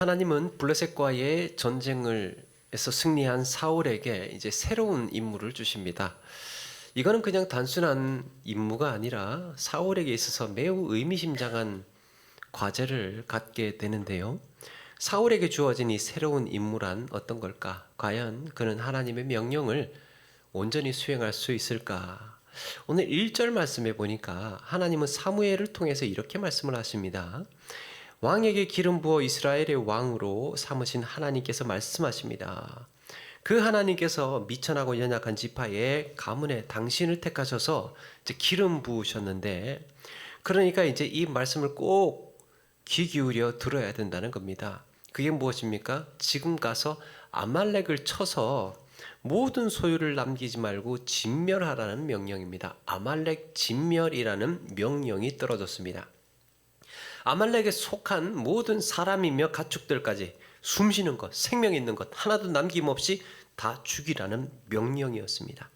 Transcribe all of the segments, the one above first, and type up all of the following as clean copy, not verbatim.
하나님은 블레셋과의 전쟁을 에서 승리한 사울에게 이제 새로운 임무를 주십니다. 이거는 그냥 단순한 임무가 아니라 사울에게 있어서 매우 의미심장한 과제를 갖게 되는데요. 사울에게 주어진 이 새로운 임무란 어떤 걸까? 과연 그는 하나님의 명령을 온전히 수행할 수 있을까? 오늘 1절 말씀에 보니까 하나님은 사무엘을 통해서 이렇게 말씀을 하십니다. 왕에게 기름 부어 이스라엘의 왕으로 삼으신 하나님께서 말씀하십니다. 그 하나님께서 미천하고 연약한 지파의 가문에 당신을 택하셔서 이제 기름 부으셨는데, 그러니까 이제 이 말씀을 꼭 귀 기울여 들어야 된다는 겁니다. 그게 무엇입니까? 지금 가서 아말렉을 쳐서 모든 소유를 남기지 말고 진멸하라는 명령입니다. 아말렉 진멸이라는 명령이 떨어졌습니다. 아말렉에 속한 모든 사람이며 가축들까지 숨쉬는 것, 생명 있는 것 하나도 남김없이 다 죽이라는 명령이었습니다.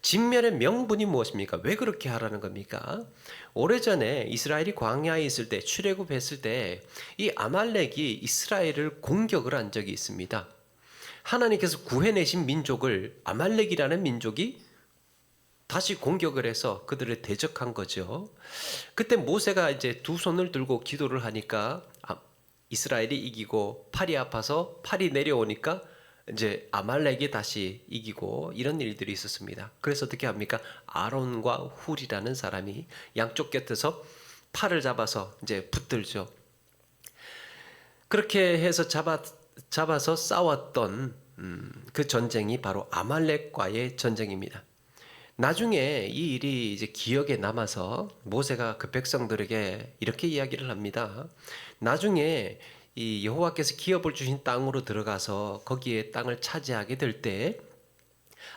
진멸의 명분이 무엇입니까? 왜 그렇게 하라는 겁니까? 오래전에 이스라엘이 광야에 있을 때, 출애굽했을 때 이 아말렉이 이스라엘을 공격을 한 적이 있습니다. 하나님께서 구해내신 민족을, 아말렉이라는 민족이 다시 공격을 해서 그들을 대적한 거죠. 그때 모세가 이제 두 손을 들고 기도를 하니까 이스라엘이 이기고, 팔이 아파서 팔이 내려오니까 이제 아말렉이 다시 이기고, 이런 일들이 있었습니다. 그래서 어떻게 합니까? 아론과 훌이라는 사람이 양쪽 곁에서 팔을 잡아서 이제 붙들죠. 그렇게 해서 잡아서 싸웠던 그 전쟁이 바로 아말렉과의 전쟁입니다. 나중에 이 일이 이제 기억에 남아서 모세가 그 백성들에게 이렇게 이야기를 합니다. 나중에 이 여호와께서 기업을 주신 땅으로 들어가서 거기에 땅을 차지하게 될 때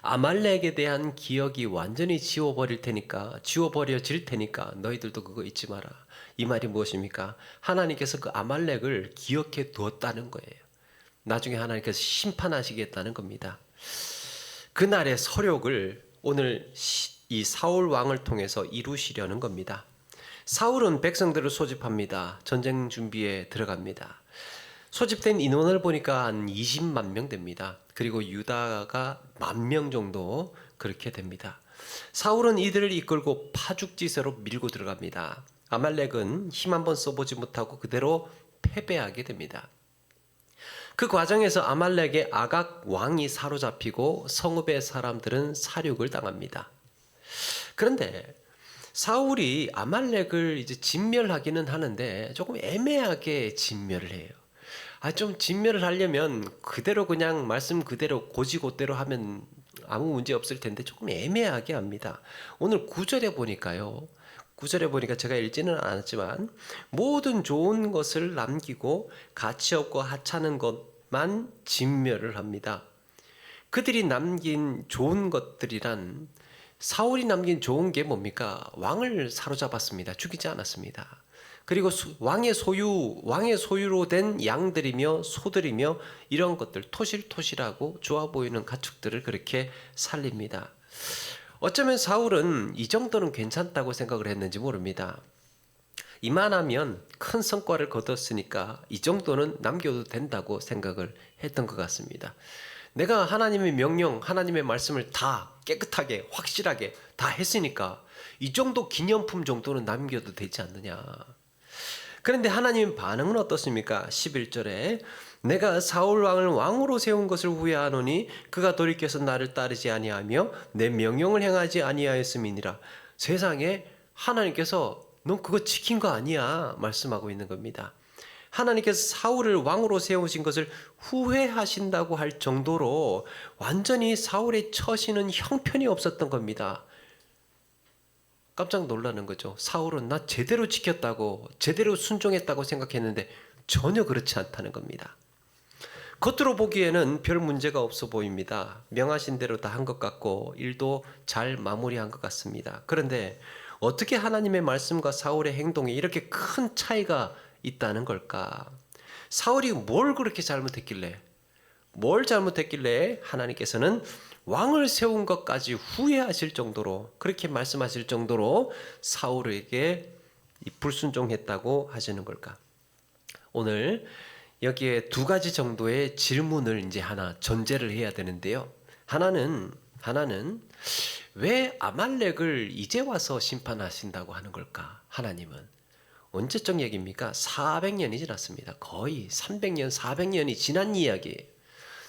아말렉에 대한 기억이 완전히 지워버려질 테니까 너희들도 그거 잊지 마라. 이 말이 무엇입니까? 하나님께서 그 아말렉을 기억해 두었다는 거예요. 나중에 하나님께서 심판하시겠다는 겁니다. 그날의 서력을 오늘 이 사울 왕을 통해서 이루시려는 겁니다. 사울은 백성들을 소집합니다. 전쟁 준비에 들어갑니다. 소집된 인원을 보니까 한 20만 명 됩니다. 그리고 유다가 10,000명 정도 그렇게 됩니다. 사울은 이들을 이끌고 파죽지세로 밀고 들어갑니다. 아말렉은 힘 한번 써보지 못하고 그대로 패배하게 됩니다. 그 과정에서 아말렉의 아각 왕이 사로잡히고 성읍의 사람들은 사륙을 당합니다. 그런데 사울이 아말렉을 이제 진멸하기는 하는데 조금 애매하게 진멸을 해요. 좀 진멸을 하려면 그대로 그냥 말씀 그대로 고지고대로 하면 아무 문제 없을 텐데 조금 애매하게 합니다. 오늘 9절에 보니까요. 9절에 보니까 제가 읽지는 않았지만 모든 좋은 것을 남기고 가치 없고 하찮은 것만 진멸을 합니다. 그들이 남긴 좋은 것들이란, 사울이 남긴 좋은 게 뭡니까? 왕을 사로잡았습니다. 죽이지 않았습니다. 그리고 왕의 소유로 된 양들이며 소들이며 이런 것들, 토실토실하고 좋아 보이는 가축들을 그렇게 살립니다. 어쩌면 사울은 이 정도는 괜찮다고 생각을 했는지 모릅니다. 이만하면 큰 성과를 거뒀으니까 이 정도는 남겨도 된다고 생각을 했던 것 같습니다. 내가 하나님의 명령, 하나님의 말씀을 다 깨끗하게, 확실하게 다 했으니까 이 정도 기념품 정도는 남겨도 되지 않느냐. 그런데 하나님의 반응은 어떻습니까? 11절에 내가 사울 왕을 왕으로 세운 것을 후회하노니 그가 돌이켜서 나를 따르지 아니하며 내 명령을 행하지 아니하였음이니라. 세상에 하나님께서 넌 그거 지킨 거 아니야 말씀하고 있는 겁니다. 하나님께서 사울을 왕으로 세우신 것을 후회하신다고 할 정도로 완전히 사울의 처신은 형편이 없었던 겁니다. 깜짝 놀라는 거죠. 사울은 나 제대로 지켰다고, 제대로 순종했다고 생각했는데 전혀 그렇지 않다는 겁니다. 겉으로 보기에는 별 문제가 없어 보입니다. 명하신 대로 다 한 것 같고 일도 잘 마무리한 것 같습니다. 그런데 어떻게 하나님의 말씀과 사울의 행동에 이렇게 큰 차이가 있다는 걸까? 사울이 뭘 그렇게 잘못했길래 하나님께서는 왕을 세운 것까지 후회하실 정도로, 그렇게 말씀하실 정도로 사울에게 불순종했다고 하시는 걸까? 오늘 여기에 두 가지 정도의 질문을 이제 하나 전제를 해야 되는데요. 하나는 왜 아말렉을 이제 와서 심판하신다고 하는 걸까? 하나님은 언제적 얘기입니까? 400년이 지났습니다. 거의 300년, 400년이 지난 이야기예요.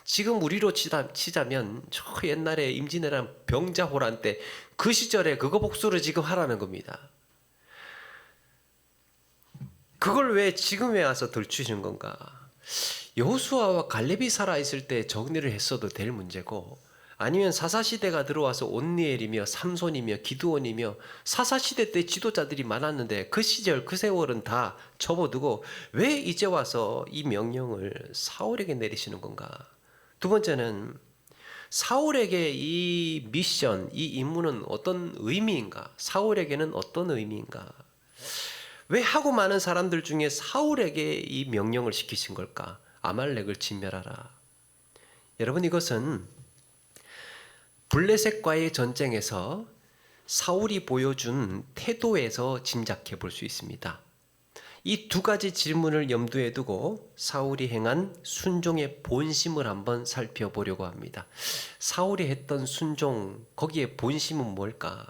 지금 우리로 치자면 저 옛날에 임진왜란 병자호란 때 그 시절에 그거 복수를 지금 하라는 겁니다. 그걸 왜 지금에 와서 덜추시는 건가? 여호수아와 갈렙이 살아있을 때 정리를 했어도 될 문제고, 아니면 사사시대가 들어와서 온니엘이며 삼손이며 기드온이며 사사시대 때 지도자들이 많았는데 그 시절 그 세월은 다 접어두고 왜 이제 와서 이 명령을 사울에게 내리시는 건가? 두 번째는 사울에게 이 미션, 이 임무는 어떤 의미인가? 사울에게는 어떤 의미인가? 왜 하고 많은 사람들 중에 사울에게 이 명령을 시키신 걸까? 아말렉을 진멸하라. 여러분, 이것은 블레셋과의 전쟁에서 사울이 보여준 태도에서 짐작해 볼 수 있습니다. 이 두 가지 질문을 염두에 두고 사울이 행한 순종의 본심을 한번 살펴보려고 합니다. 사울이 했던 순종, 거기에 본심은 뭘까?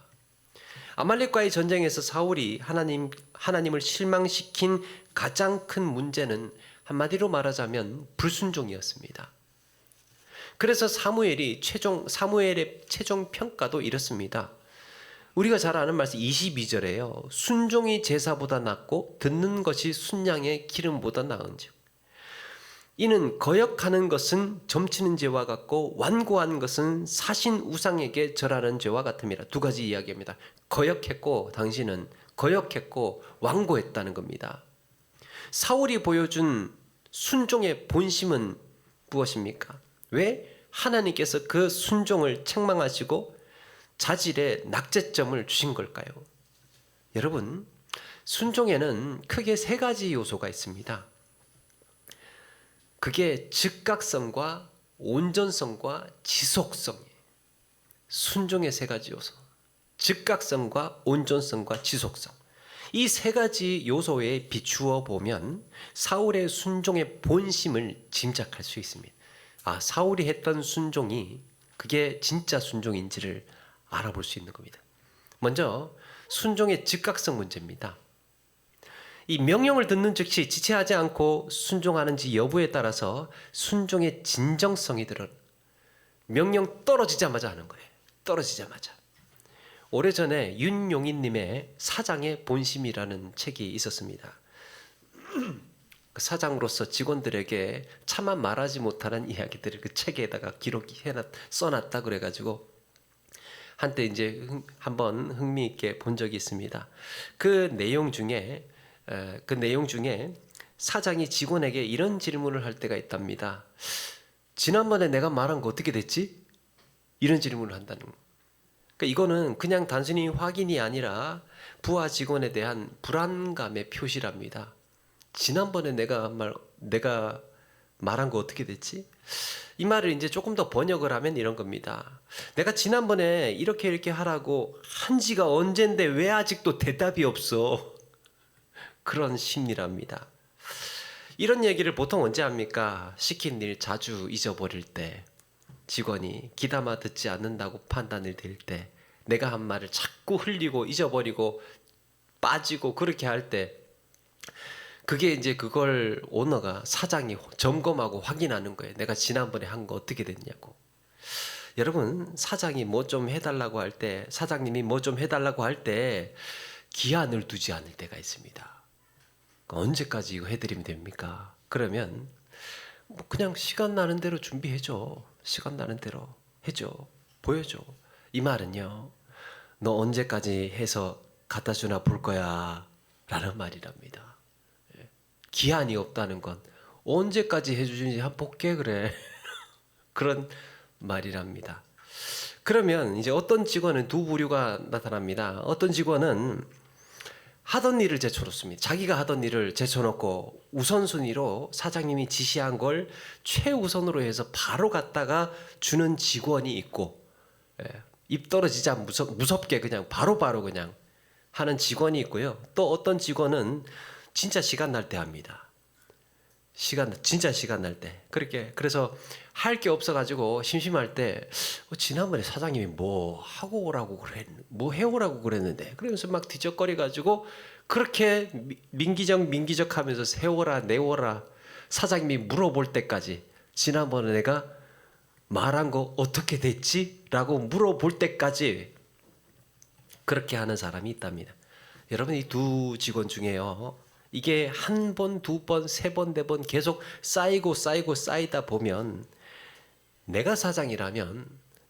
아말렉과의 전쟁에서 사울이 하나님을 실망시킨 가장 큰 문제는 한마디로 말하자면 불순종이었습니다. 그래서 사무엘의 최종 평가도 이렇습니다. 우리가 잘 아는 말씀 22절에요. 순종이 제사보다 낫고 듣는 것이 순양의 기름보다 나은즉 이는 거역하는 것은 점치는 죄와 같고 완고한 것은 사신 우상에게 절하는 죄와 같음이라. 두 가지 이야기입니다. 거역했고 당신은 거역했고 완고했다는 겁니다. 사울이 보여준 순종의 본심은 무엇입니까? 왜 하나님께서 그 순종을 책망하시고 자질의 낙제점을 주신 걸까요? 여러분, 순종에는 크게 세 가지 요소가 있습니다. 그게 즉각성과 온전성과 지속성이에요. 순종의 세 가지 요소. 즉각성과 온전성과 지속성. 이 세 가지 요소에 비추어 보면 사울의 순종의 본심을 짐작할 수 있습니다. 아, 사울이 했던 순종이 그게 진짜 순종인지를 알아볼 수 있는 겁니다. 먼저 순종의 즉각성 문제입니다. 이 명령을 듣는 즉시 지체하지 않고 순종하는지 여부에 따라서 순종의 진정성이 들어. 명령 떨어지자마자 하는 거예요. 떨어지자마자. 오래전에 윤용인님의 사장의 본심이라는 책이 있었습니다. 사장으로서 직원들에게 차마 말하지 못하는 이야기들을 그 책에다가 써놨다 그래가지고 한때 이제 한번 흥미있게 본 적이 있습니다. 그 내용 중에 사장이 직원에게 이런 질문을 할 때가 있답니다. 지난번에 내가 말한 거 어떻게 됐지? 이런 질문을 한다는 거. 그러니까 이거는 그냥 단순히 확인이 아니라 부하 직원에 대한 불안감의 표시랍니다. 지난번에 내가 말한 거 어떻게 됐지? 이 말을 이제 조금 더 번역을 하면 이런 겁니다. 내가 지난번에 이렇게 하라고 한 지가 언젠데 왜 아직도 대답이 없어? 그런 심리랍니다. 이런 얘기를 보통 언제 합니까? 시킨 일 자주 잊어버릴 때, 직원이 귀담아 듣지 않는다고 판단이 될 때, 내가 한 말을 자꾸 흘리고 잊어버리고 빠지고 그렇게 할 때, 그게 이제 그걸 오너가 사장이 점검하고 확인하는 거예요. 내가 지난번에 한 거 어떻게 됐냐고. 여러분, 사장이 뭐 좀 해달라고 할 때, 사장님이 뭐 좀 해달라고 할 때 기한을 두지 않을 때가 있습니다. 언제까지 이거 해드리면 됩니까? 그러면 그냥 시간 나는 대로 준비해줘. 시간 나는 대로 해줘. 보여줘. 이 말은요, 너 언제까지 해서 갖다 주나 볼 거야 라는 말이랍니다. 기한이 없다는 건 언제까지 해주는지 한번 볼게 그래. 그런 말이랍니다. 그러면 이제 어떤 직원은 두 부류가 나타납니다. 어떤 직원은 하던 일을 제쳐놓습니다. 자기가 하던 일을 제쳐놓고 우선순위로 사장님이 지시한 걸 최우선으로 해서 바로 갖다가 주는 직원이 있고, 입 떨어지자 무섭게 그냥 바로바로 그냥 하는 직원이 있고요. 또 어떤 직원은 진짜 시간 날 때 합니다. 진짜 시간 날 때. 그래서 할 게 없어가지고 심심할 때, 지난번에 사장님이 뭐 뭐 해오라고 그랬는데. 그러면서 막 뒤적거려가지고, 그렇게 민기적 하면서 세워라, 내워라. 사장님이 물어볼 때까지, 지난번에 내가 말한 거 어떻게 됐지? 라고 물어볼 때까지 그렇게 하는 사람이 있답니다. 여러분, 이 두 직원 중에요, 이게 한 번, 두 번, 세 번, 네 번 계속 쌓이다 보면, 내가 사장이라면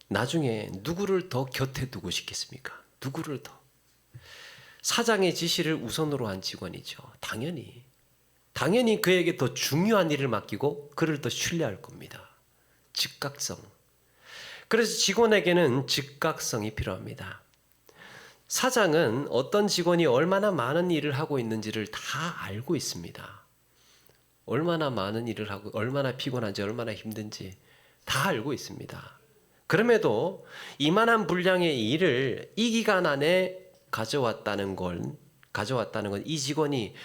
나중에 누구를 더 곁에 두고 싶겠습니까? 누구를 더? 사장의 지시를 우선으로 한 직원이죠. 당연히 그에게 더 중요한 일을 맡기고 그를 더 신뢰할 겁니다. 즉각성. 그래서 직원에게는 즉각성이 필요합니다. 사장은 어떤 직원이 얼마나 많은 일을 하고 있는지를 다 알고 있습니다. 얼마나 많은 일을 하고 얼마나 피곤한지 얼마나 힘든지 다 알고 있습니다. 그럼에도 이만한 분량의 일을 이 기간 안에 가져왔다는 건 이 직원이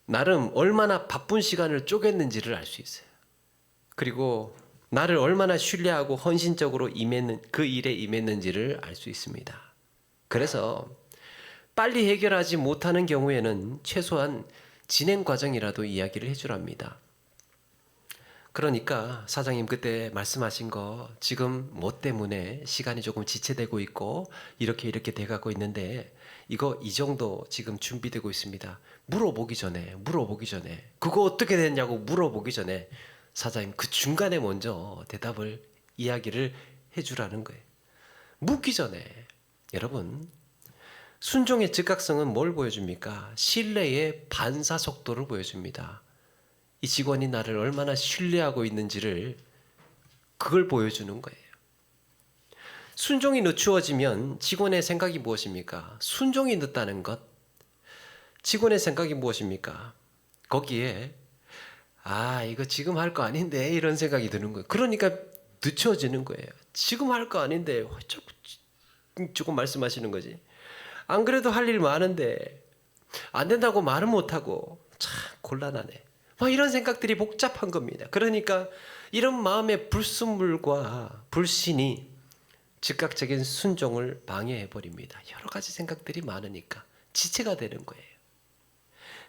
나름 얼마나 바쁜 시간을 쪼갰는지를 알 수 있어요. 그리고 나를 얼마나 신뢰하고 헌신적으로 그 일에 임했는지를 알 수 있습니다. 그래서 빨리 해결하지 못하는 경우에는 최소한 진행 과정이라도 이야기를 해주랍니다. 그러니까 사장님 그때 말씀하신 거 지금 뭐 때문에 시간이 조금 지체되고 있고 이렇게 돼가고 있는데 이거 이 정도 지금 준비되고 있습니다. 물어보기 전에 그거 어떻게 됐냐고 물어보기 전에 사장님 그 중간에 먼저 이야기를 해주라는 거예요. 묻기 전에. 여러분, 순종의 즉각성은 뭘 보여줍니까? 신뢰의 반사 속도를 보여줍니다. 이 직원이 나를 얼마나 신뢰하고 있는지를 그걸 보여주는 거예요. 순종이 늦추어지면 직원의 생각이 무엇입니까? 순종이 늦다는 것. 직원의 생각이 무엇입니까? 거기에 이거 지금 할 거 아닌데 이런 생각이 드는 거예요. 그러니까 늦춰지는 거예요. 지금 할 거 아닌데 조금 말씀하시는 거지. 안 그래도 할 일 많은데 안 된다고 말은 못하고 참 곤란하네. 이런 생각들이 복잡한 겁니다. 그러니까 이런 마음의 불순물과 불신이 즉각적인 순종을 방해해버립니다. 여러 가지 생각들이 많으니까 지체가 되는 거예요.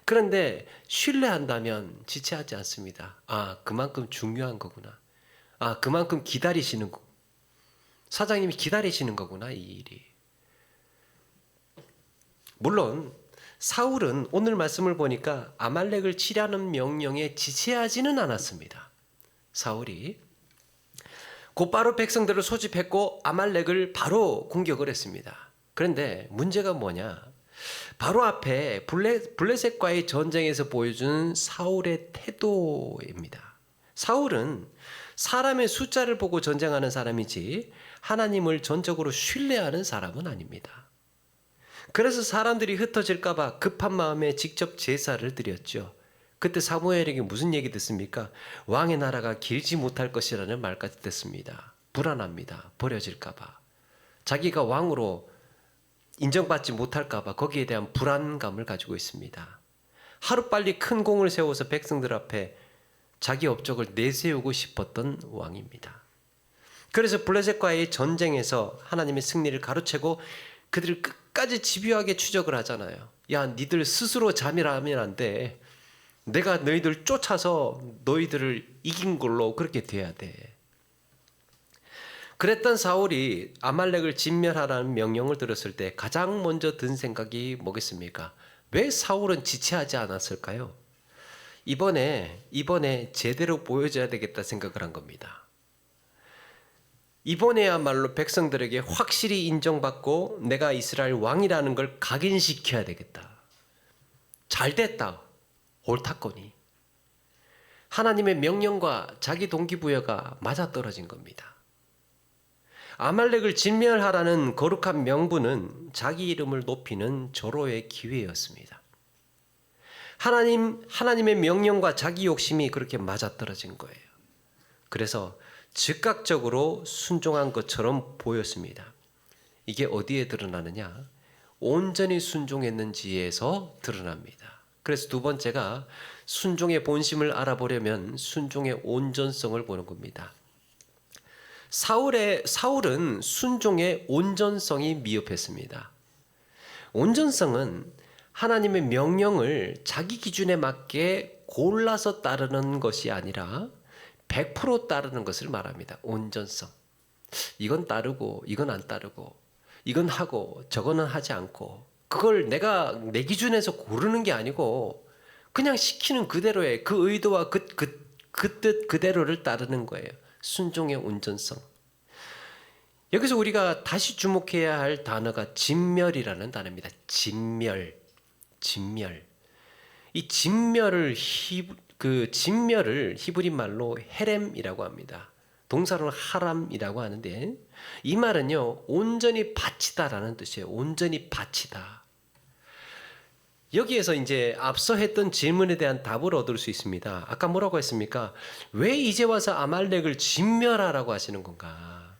그런데 신뢰한다면 지체하지 않습니다. 그만큼 중요한 거구나. 그만큼 기다리시는 거. 사장님이 기다리시는 거구나, 이 일이. 물론 사울은 오늘 말씀을 보니까 아말렉을 치려는 명령에 지체하지는 않았습니다. 사울이 곧바로 백성들을 소집했고 아말렉을 바로 공격을 했습니다. 그런데 문제가 뭐냐? 바로 앞에 블레셋과의 전쟁에서 보여준 사울의 태도입니다. 사울은 사람의 숫자를 보고 전쟁하는 사람이지 하나님을 전적으로 신뢰하는 사람은 아닙니다. 그래서 사람들이 흩어질까 봐 급한 마음에 직접 제사를 드렸죠. 그때 사무엘에게 무슨 얘기 듣습니까? 왕의 나라가 길지 못할 것이라는 말까지 듣습니다. 불안합니다. 버려질까 봐. 자기가 왕으로 인정받지 못할까 봐 거기에 대한 불안감을 가지고 있습니다. 하루빨리 큰 공을 세워서 백성들 앞에 자기 업적을 내세우고 싶었던 왕입니다. 그래서 블레셋과의 전쟁에서 하나님의 승리를 가로채고 그들을 끝까지 집요하게 추적을 하잖아요. 야, 니들 스스로 자멸하면 안 돼. 내가 너희들 쫓아서 너희들을 이긴 걸로 그렇게 돼야 돼. 그랬던 사울이 아말렉을 진멸하라는 명령을 들었을 때 가장 먼저 든 생각이 뭐겠습니까? 왜 사울은 지체하지 않았을까요? 이번에 제대로 보여줘야 되겠다 생각을 한 겁니다. 이번에야말로 백성들에게 확실히 인정받고 내가 이스라엘 왕이라는 걸 각인시켜야 되겠다. 잘됐다. 옳다거니. 하나님의 명령과 자기 동기부여가 맞아떨어진 겁니다. 아말렉을 진멸하라는 거룩한 명분은 자기 이름을 높이는 절호의 기회였습니다. 하나님의 명령과 자기 욕심이 그렇게 맞아떨어진 거예요. 그래서 즉각적으로 순종한 것처럼 보였습니다. 이게 어디에 드러나느냐? 온전히 순종했는지에서 드러납니다. 그래서 두 번째가 순종의 본심을 알아보려면 순종의 온전성을 보는 겁니다. 사울은 순종의 온전성이 미흡했습니다. 온전성은 하나님의 명령을 자기 기준에 맞게 골라서 따르는 것이 아니라 100% 따르는 것을 말합니다. 온전성. 이건 따르고 이건 안 따르고, 이건 하고 저거는 하지 않고, 그걸 내가 내 기준에서 고르는 게 아니고 그냥 시키는 그대로의 그 의도와 그 뜻 그대로를 따르는 거예요. 순종의 온전성. 여기서 우리가 다시 주목해야 할 단어가 진멸이라는 단어입니다. 진멸. 이 진멸을 히브리 말로 헤렘이라고 합니다. 동사로는 하람이라고 하는데, 이 말은요, 온전히 바치다라는 뜻이에요. 온전히 바치다. 여기에서 이제 앞서 했던 질문에 대한 답을 얻을 수 있습니다. 아까 뭐라고 했습니까? 왜 이제 와서 아말렉을 진멸하라고 하시는 건가?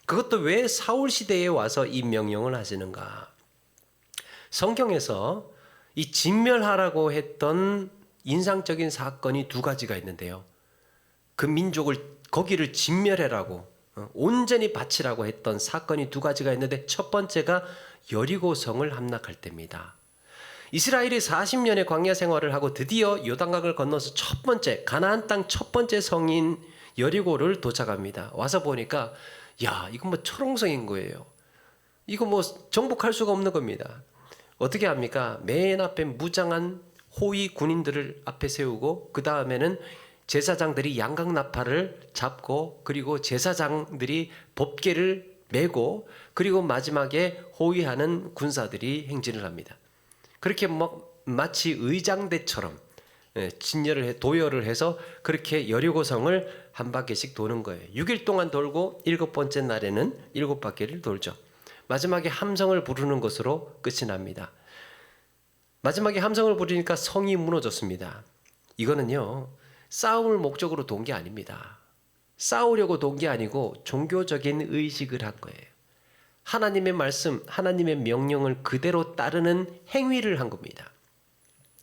그것도 왜 사울 시대에 와서 이 명령을 하시는가? 성경에서 이 진멸하라고 했던 인상적인 사건이 두 가지가 있는데요. 그 민족을, 거기를 진멸해라고, 온전히 바치라고 했던 사건이 두 가지가 있는데, 첫 번째가 여리고성을 함락할 때입니다. 이스라엘이 40년의 광야 생활을 하고 드디어 요단강을 건너서 첫 번째 가나안 땅 첫 번째 성인 여리고를 도착합니다. 와서 보니까 야, 이건 뭐 철옹성인 거예요. 이거 뭐 정복할 수가 없는 겁니다. 어떻게 합니까? 맨 앞에 무장한 호위 군인들을 앞에 세우고, 그 다음에는 제사장들이 양각나팔을 잡고, 그리고 제사장들이 법궤를 메고, 그리고 마지막에 호위하는 군사들이 행진을 합니다. 그렇게 마치 의장대처럼 도열을 해서 그렇게 여리고성을 한 바퀴씩 도는 거예요. 6일 동안 돌고 7번째 날에는 7바퀴를 돌죠. 마지막에 함성을 부르는 것으로 끝이 납니다. 마지막에 함성을 부르니까 성이 무너졌습니다. 이거는요, 싸움을 목적으로 돈 게 아닙니다. 싸우려고 돈 게 아니고 종교적인 의식을 한 거예요. 하나님의 말씀, 하나님의 명령을 그대로 따르는 행위를 한 겁니다.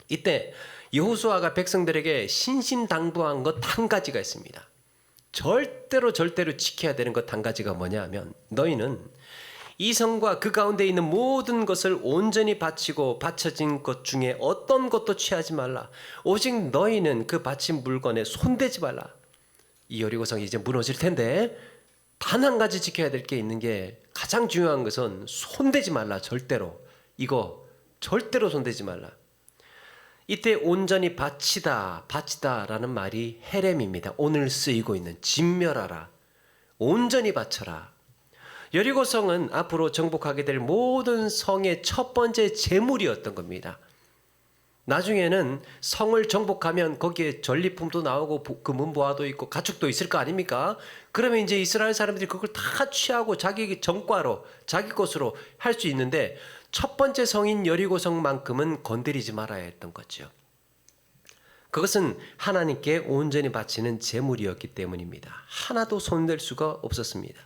이때 여호수아가 백성들에게 신신당부한 것 한 가지가 있습니다. 절대로 지켜야 되는 것 한 가지가 뭐냐 하면, 너희는 이 성과 그 가운데 있는 모든 것을 온전히 바치고 바쳐진 것 중에 어떤 것도 취하지 말라. 오직 너희는 그 바친 물건에 손대지 말라. 이 여리고성이 이제 무너질 텐데 단 한 가지 지켜야 될 게 있는 게, 가장 중요한 것은 손대지 말라. 절대로. 이거 절대로 손대지 말라. 이때 온전히 바치다라는 말이 헤렘입니다. 오늘 쓰이고 있는 진멸하라, 온전히 바쳐라. 여리고성은 앞으로 정복하게 될 모든 성의 첫 번째 제물이었던 겁니다. 나중에는 성을 정복하면 거기에 전리품도 나오고 금은보화도 있고 가축도 있을 거 아닙니까? 그러면 이제 이스라엘 사람들이 그걸 다 취하고 자기 정과로, 자기 것으로 할 수 있는데, 첫 번째 성인 여리고성만큼은 건드리지 말아야 했던 거죠. 그것은 하나님께 온전히 바치는 제물이었기 때문입니다. 하나도 손댈 수가 없었습니다.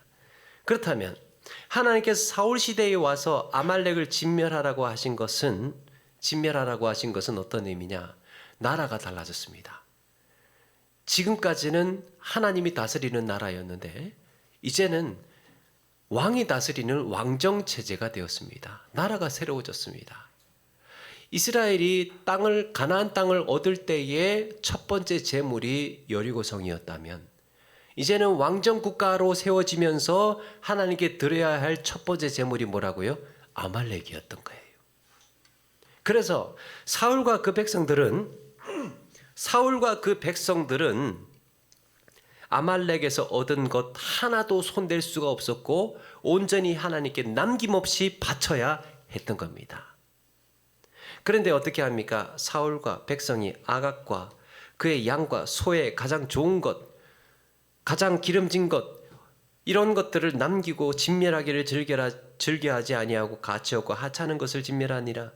그렇다면 하나님께서 사울 시대에 와서 아말렉을 진멸하라고 하신 것은 어떤 의미냐? 나라가 달라졌습니다. 지금까지는 하나님이 다스리는 나라였는데, 이제는 왕이 다스리는 왕정 체제가 되었습니다. 나라가 새로워졌습니다. 이스라엘이 가나안 땅을 얻을 때의 첫 번째 제물이 여리고성이었다면, 이제는 왕정 국가로 세워지면서 하나님께 드려야 할 첫 번째 제물이 뭐라고요? 아말렉이었던 거예요. 그래서 사울과 그 백성들은 아말렉에서 얻은 것 하나도 손댈 수가 없었고, 온전히 하나님께 남김없이 바쳐야 했던 겁니다. 그런데 어떻게 합니까? 사울과 백성이 아각과 그의 양과 소의 가장 좋은 것, 가장 기름진 것, 이런 것들을 남기고 진멸하기를 즐겨하지 아니하고 가치 없고 하찮은 것을 진멸하니라.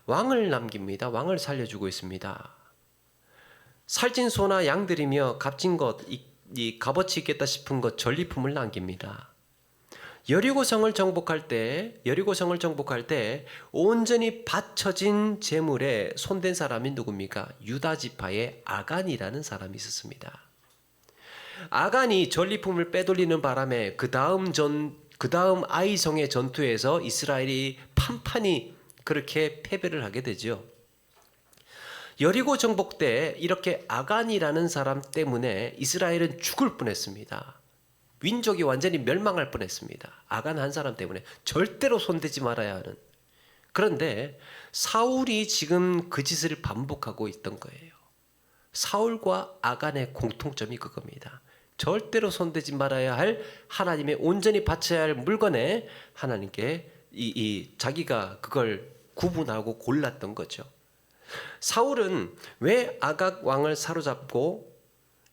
왕을 남깁니다. 왕을 살려주고 있습니다. 살찐 소나 양들이며 값진 것, 이 값어치 있겠다 싶은 것, 전리품을 남깁니다. 여리고성을 정복할 때 온전히 바쳐진 제물에 손댄 사람이 누굽니까? 유다 지파의 아간이라는 사람이 있었습니다. 아간이 전리품을 빼돌리는 바람에 그 다음 아이성의 전투에서 이스라엘이 판판히 그렇게 패배를 하게 되죠. 여리고 정복 때 이렇게 아간이라는 사람 때문에 이스라엘은 죽을 뻔했습니다. 민족이 완전히 멸망할 뻔했습니다. 아간 한 사람 때문에 절대로 손대지 말아야 하는. 그런데 사울이 지금 그 짓을 반복하고 있던 거예요. 사울과 아간의 공통점이 그겁니다. 절대로 손대지 말아야 할 하나님의 온전히 바쳐야 할 물건에 하나님께 자기가 그걸 구분하고 골랐던 거죠. 사울은 왜 아각 왕을 사로잡고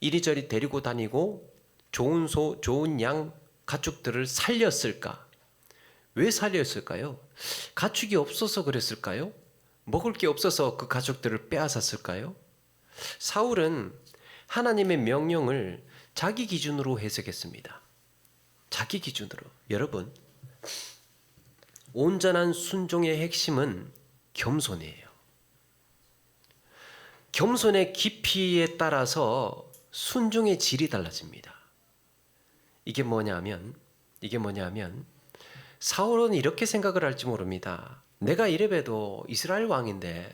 이리저리 데리고 다니고 좋은 소, 좋은 양, 가축들을 살렸을까? 왜 살렸을까요? 가축이 없어서 그랬을까요? 먹을 게 없어서 그 가축들을 빼앗았을까요? 사울은 하나님의 명령을 자기 기준으로 해석했습니다. 자기 기준으로. 여러분, 온전한 순종의 핵심은 겸손이에요. 겸손의 깊이에 따라서 순종의 질이 달라집니다. 이게 뭐냐면 사울은 이렇게 생각을 할지 모릅니다. 내가 이래봬도 이스라엘 왕인데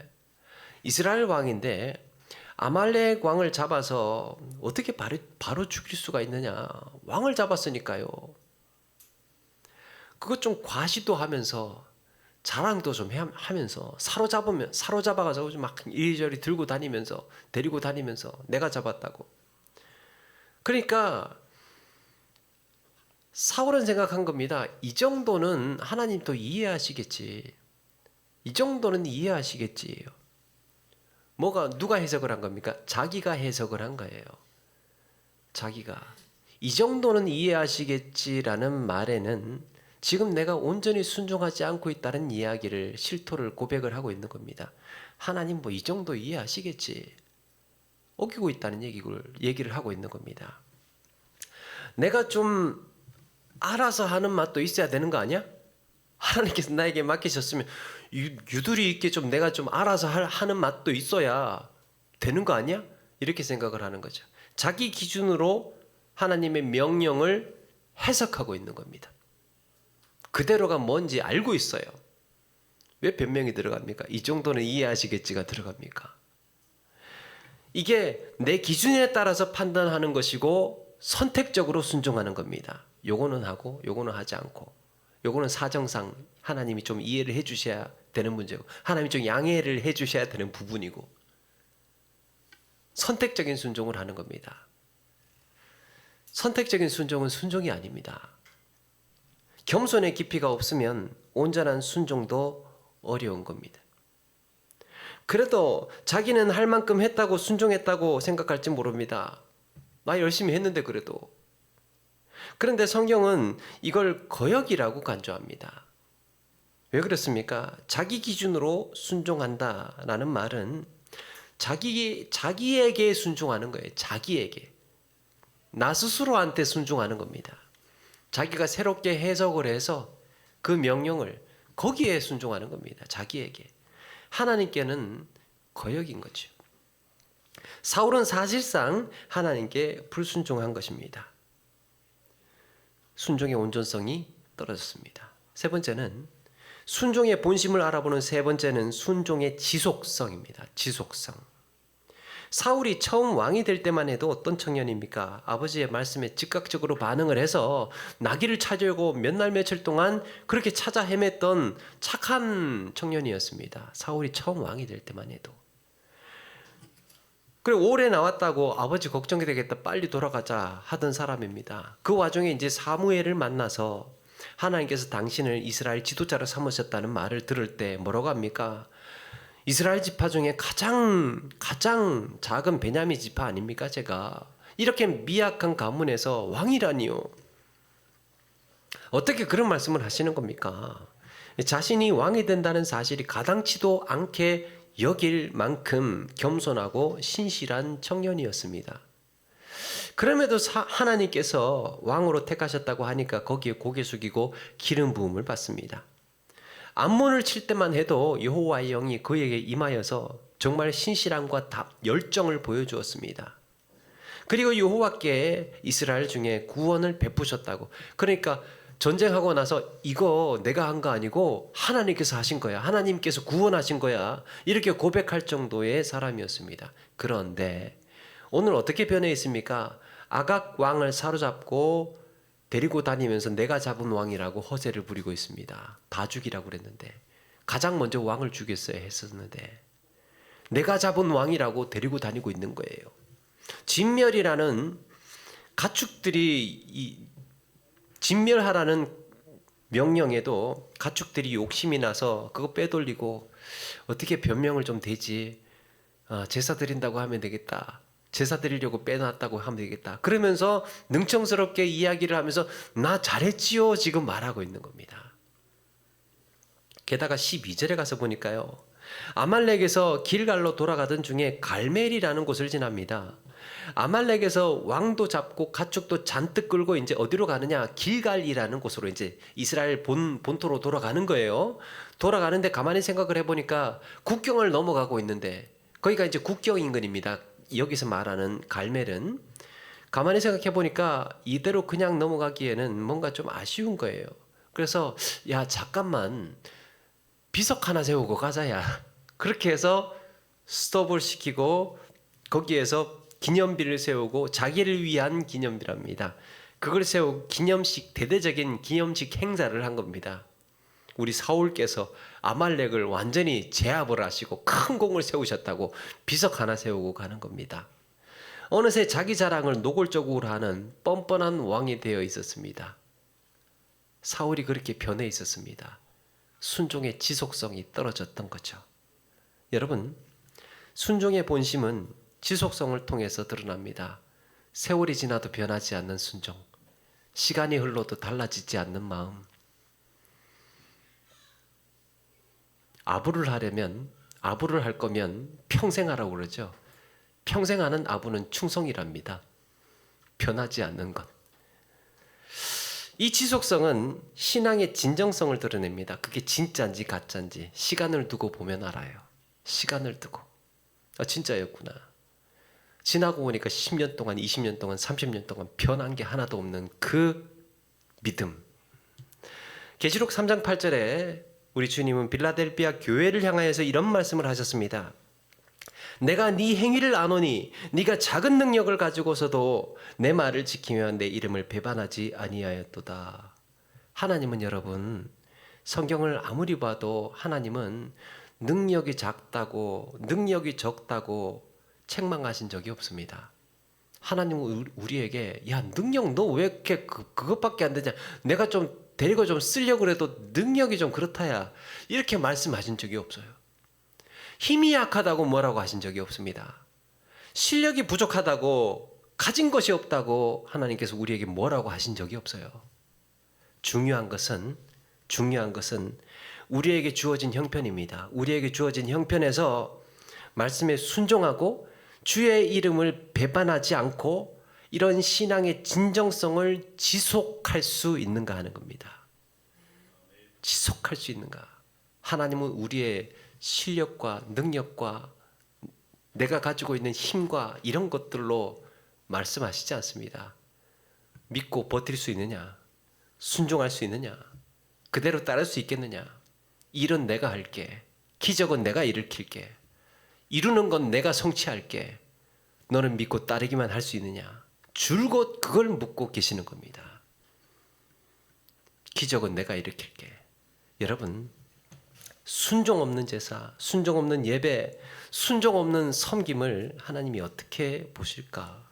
아말렉 왕을 잡아서 어떻게 바로 죽일 수가 있느냐. 왕을 잡았으니까요. 그것 좀 과시도 하면서 자랑도 좀 하면서 사로잡아가지고 막 이리저리 데리고 다니면서 내가 잡았다고. 그러니까 사울은 생각한 겁니다. 이 정도는 하나님도 이해하시겠지. 누가 해석을 한 겁니까? 자기가 해석을 한 거예요. 자기가. 이 정도는 이해하시겠지라는 말에는 지금 내가 온전히 순종하지 않고 있다는 이야기를 실토를 고백을 하고 있는 겁니다. 하나님 이 정도 이해하시겠지. 어기고 있다는 얘기를 하고 있는 겁니다. 내가 좀 알아서 하는 맛도 있어야 되는 거 아니야? 하나님께서 나에게 맡기셨으면 유두리 있게 좀 내가 좀 알아서 하는 맛도 있어야 되는 거 아니야? 이렇게 생각을 하는 거죠. 자기 기준으로 하나님의 명령을 해석하고 있는 겁니다. 그대로가 뭔지 알고 있어요. 왜 변명이 들어갑니까? 이 정도는 이해하시겠지가 들어갑니까? 이게 내 기준에 따라서 판단하는 것이고 선택적으로 순종하는 겁니다. 요거는 하고 요거는 하지 않고, 요거는 사정상 하나님이 좀 이해를 해 주셔야 되는 문제고, 하나님이 좀 양해를 해 주셔야 되는 부분이고, 선택적인 순종을 하는 겁니다. 선택적인 순종은 순종이 아닙니다. 겸손의 깊이가 없으면 온전한 순종도 어려운 겁니다. 그래도 자기는 할 만큼 했다고 순종했다고 생각할지 모릅니다. 나 열심히 했는데 그래도. 그런데 성경은 이걸 거역이라고 간주합니다. 왜 그렇습니까? 자기 기준으로 순종한다라는 말은 자기에게 순종하는 거예요. 자기에게. 나 스스로한테 순종하는 겁니다. 자기가 새롭게 해석을 해서 그 명령을 거기에 순종하는 겁니다. 자기에게. 하나님께는 거역인 거죠. 사울은 사실상 하나님께 불순종한 것입니다. 순종의 온전성이 떨어졌습니다. 세 번째는 순종의 본심을 알아보는 세 번째는 순종의 지속성입니다. 지속성. 사울이 처음 왕이 될 때만 해도 어떤 청년입니까? 아버지의 말씀에 즉각적으로 반응을 해서 나귀를 찾으려고 몇 날 며칠 동안 그렇게 찾아 헤맸던 착한 청년이었습니다. 사울이 처음 왕이 될 때만 해도. 그리고 오래 나왔다고 아버지 걱정이 되겠다 빨리 돌아가자 하던 사람입니다. 그 와중에 이제 사무엘을 만나서 하나님께서 당신을 이스라엘 지도자로 삼으셨다는 말을 들을 때 뭐라고 합니까? 이스라엘 지파 중에 가장 작은 베냐민 지파 아닙니까? 제가 이렇게 미약한 가문에서 왕이라니요. 어떻게 그런 말씀을 하시는 겁니까? 자신이 왕이 된다는 사실이 가당치도 않게 여길 만큼 겸손하고 신실한 청년이었습니다. 그럼에도 하나님께서 왕으로 택하셨다고 하니까 거기에 고개 숙이고 기름 부음을 받습니다. 암몬을 칠 때만 해도 여호와의 영이 그에게 임하여서 정말 신실함과 열정을 보여주었습니다. 그리고 여호와께 이스라엘 중에 구원을 베푸셨다고. 그러니까 전쟁하고 나서 이거 내가 한 거 아니고 하나님께서 하신 거야. 하나님께서 구원하신 거야. 이렇게 고백할 정도의 사람이었습니다. 그런데 오늘 어떻게 변해 있습니까? 아각 왕을 사로잡고 데리고 다니면서 내가 잡은 왕이라고 허세를 부리고 있습니다. 다 죽이라고 그랬는데, 가장 먼저 왕을 죽였어야 했었는데 내가 잡은 왕이라고 데리고 다니고 있는 거예요. 진멸이라는 가축들이 진멸하라는 명령에도 가축들이 욕심이 나서 그거 빼돌리고 어떻게 변명을 좀 되지, 제사 드린다고 하면 되겠다, 제사 드리려고 빼놨다고 하면 되겠다, 그러면서 능청스럽게 이야기를 하면서 나 잘했지요 지금 말하고 있는 겁니다. 게다가 12절에 가서 보니까요, 아말렉에서 길갈로 돌아가던 중에 갈멜이라는 곳을 지납니다. 아말렉에서 왕도 잡고 가축도 잔뜩 끌고 이제 어디로 가느냐, 길갈이라는 곳으로 이제 이스라엘 본토로 돌아가는 거예요. 돌아가는데 가만히 생각을 해보니까 국경을 넘어가고 있는데, 거기가 이제 국경 인근입니다. 여기서 말하는 갈멜은. 가만히 생각해 보니까 이대로 그냥 넘어가기에는 뭔가 좀 아쉬운 거예요. 그래서 야 잠깐만 비석 하나 세우고 가자야. 그렇게 해서 스톱을 시키고 거기에서 기념비를 세우고, 자기를 위한 기념비랍니다. 그걸 세우고 기념식, 대대적인 기념식 행사를 한 겁니다. 우리 사울께서 아말렉을 완전히 제압을 하시고 큰 공을 세우셨다고 비석 하나 세우고 가는 겁니다. 어느새 자기 자랑을 노골적으로 하는 뻔뻔한 왕이 되어 있었습니다. 사울이 그렇게 변해 있었습니다. 순종의 지속성이 떨어졌던 거죠. 여러분, 순종의 본심은 지속성을 통해서 드러납니다. 세월이 지나도 변하지 않는 순종, 시간이 흘러도 달라지지 않는 마음. 아부를 할 거면 평생 하라고 그러죠. 평생 하는 아부는 충성이랍니다. 변하지 않는 것. 이 지속성은 신앙의 진정성을 드러냅니다. 그게 진짜인지 가짜인지 시간을 두고 보면 알아요. 시간을 두고. 진짜였구나. 지나고 보니까 10년 동안, 20년 동안, 30년 동안 변한 게 하나도 없는 그 믿음. 계시록 3장 8절에 우리 주님은 빌라델비아 교회를 향하여서 이런 말씀을 하셨습니다. 내가 네 행위를 아노니 네가 작은 능력을 가지고서도 내 말을 지키며 내 이름을 배반하지 아니하였도다. 하나님은 여러분, 성경을 아무리 봐도 하나님은 능력이 작다고, 능력이 적다고 책망하신 적이 없습니다. 하나님은 우리에게 야 능력 너 왜 이렇게 그것밖에 안 되냐, 내가 좀 데리고 좀 쓰려고 해도 능력이 좀 그렇다야, 이렇게 말씀하신 적이 없어요. 힘이 약하다고 뭐라고 하신 적이 없습니다. 실력이 부족하다고, 가진 것이 없다고 하나님께서 우리에게 뭐라고 하신 적이 없어요. 중요한 것은 우리에게 주어진 형편입니다. 우리에게 주어진 형편에서 말씀에 순종하고 주의 이름을 배반하지 않고 이런 신앙의 진정성을 지속할 수 있는가 하는 겁니다. 지속할 수 있는가. 하나님은 우리의 실력과 능력과 내가 가지고 있는 힘과 이런 것들로 말씀하시지 않습니다. 믿고 버틸 수 있느냐, 순종할 수 있느냐, 그대로 따를 수 있겠느냐, 일은 내가 할게, 기적은 내가 일으킬게, 이루는 건 내가 성취할게, 너는 믿고 따르기만 할 수 있느냐, 줄곧 그걸 묻고 계시는 겁니다. 기적은 내가 일으킬게. 여러분, 순종 없는 제사, 순종 없는 예배, 순종 없는 섬김을 하나님이 어떻게 보실까?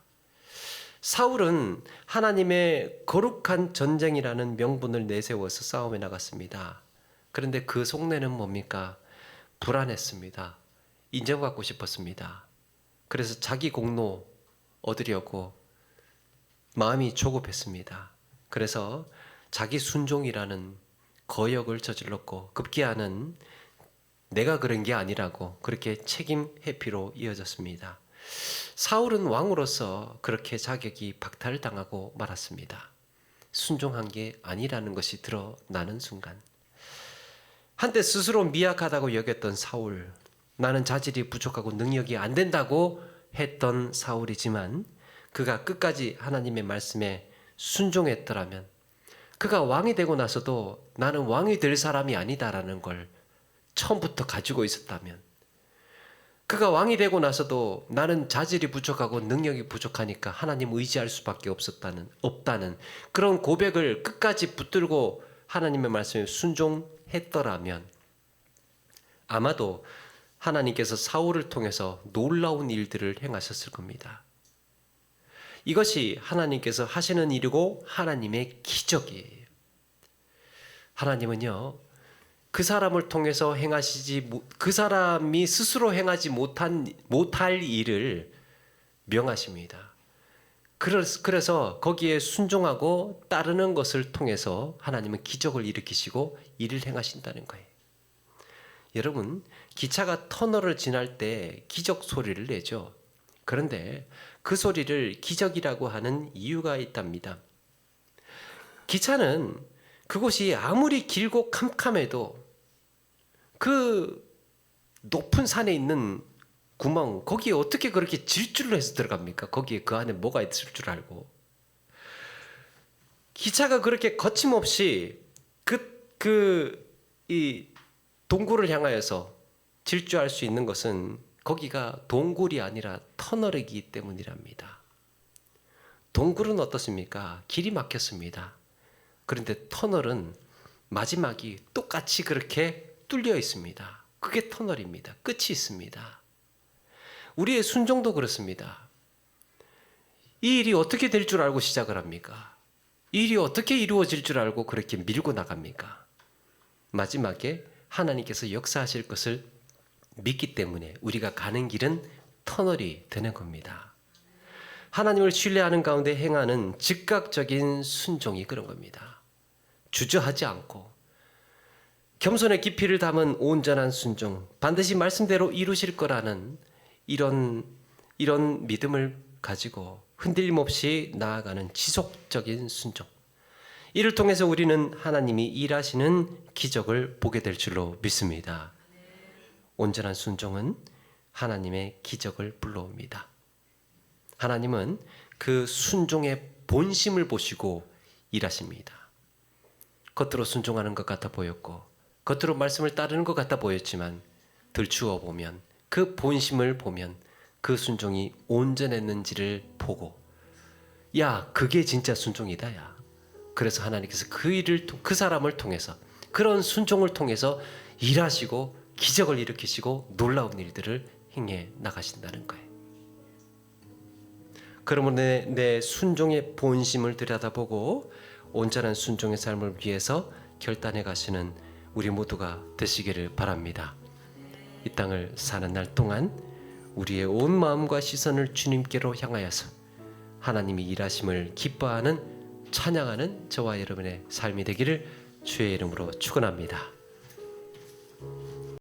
사울은 하나님의 거룩한 전쟁이라는 명분을 내세워서 싸움에 나갔습니다. 그런데 그 속내는 뭡니까? 불안했습니다. 인정받고 싶었습니다. 그래서 자기 공로 얻으려고 마음이 조급했습니다. 그래서 자기 순종이라는 거역을 저질렀고, 급기야는 내가 그런 게 아니라고 그렇게 책임 회피로 이어졌습니다. 사울은 왕으로서 그렇게 자격이 박탈당하고 말았습니다. 순종한 게 아니라는 것이 드러나는 순간, 한때 스스로 미약하다고 여겼던 사울, 나는 자질이 부족하고 능력이 안 된다고 했던 사울이지만 그가 끝까지 하나님의 말씀에 순종했더라면, 그가 왕이 되고 나서도 나는 왕이 될 사람이 아니다라는 걸 처음부터 가지고 있었다면, 그가 왕이 되고 나서도 나는 자질이 부족하고 능력이 부족하니까 하나님 의지할 수밖에 없다는 그런 고백을 끝까지 붙들고 하나님의 말씀에 순종했더라면 아마도 하나님께서 사울을 통해서 놀라운 일들을 행하셨을 겁니다. 이것이 하나님께서 하시는 일이고 하나님의 기적이에요. 하나님은요, 그 사람을 통해서 그 사람이 스스로 행하지 못할 일을 명하십니다. 그래서 거기에 순종하고 따르는 것을 통해서 하나님은 기적을 일으키시고 일을 행하신다는 거예요. 여러분, 기차가 터널을 지날 때 기적 소리를 내죠. 그런데 그 소리를 기적이라고 하는 이유가 있답니다. 기차는 그곳이 아무리 길고 캄캄해도 그 높은 산에 있는 구멍, 거기에 어떻게 그렇게 질주를 해서 들어갑니까? 거기에 그 안에 뭐가 있을 줄 알고. 기차가 그렇게 거침없이 이 동굴을 향하여서 질주할 수 있는 것은 거기가 동굴이 아니라 터널이기 때문이랍니다. 동굴은 어떻습니까? 길이 막혔습니다. 그런데 터널은 마지막이 똑같이 그렇게 뚫려 있습니다. 그게 터널입니다. 끝이 있습니다. 우리의 순종도 그렇습니다. 이 일이 어떻게 될 줄 알고 시작을 합니까? 이 일이 어떻게 이루어질 줄 알고 그렇게 밀고 나갑니까? 마지막에 하나님께서 역사하실 것을 믿기 때문에 우리가 가는 길은 터널이 되는 겁니다. 하나님을 신뢰하는 가운데 행하는 즉각적인 순종이 그런 겁니다. 주저하지 않고 겸손의 깊이를 담은 온전한 순종, 반드시 말씀대로 이루실 거라는 이런 믿음을 가지고 흔들림 없이 나아가는 지속적인 순종, 이를 통해서 우리는 하나님이 일하시는 기적을 보게 될 줄로 믿습니다. 온전한 순종은 하나님의 기적을 불러옵니다. 하나님은 그 순종의 본심을 보시고 일하십니다. 겉으로 순종하는 것 같아 보였고 겉으로 말씀을 따르는 것 같아 보였지만 들추어 보면, 그 본심을 보면 그 순종이 온전했는지를 보고, 야, 그게 진짜 순종이다, 야. 그래서 하나님께서 그 사람을 통해서, 그런 순종을 통해서 일하시고 기적을 일으키시고 놀라운 일들을 행해 나가신다는 거예요. 그러므로 내 순종의 본심을 들여다보고 온전한 순종의 삶을 위해서 결단해 가시는 우리 모두가 되시기를 바랍니다. 이 땅을 사는 날 동안 우리의 온 마음과 시선을 주님께로 향하여서 하나님이 일하심을 기뻐하는, 찬양하는 저와 여러분의 삶이 되기를 주의 이름으로 축원합니다.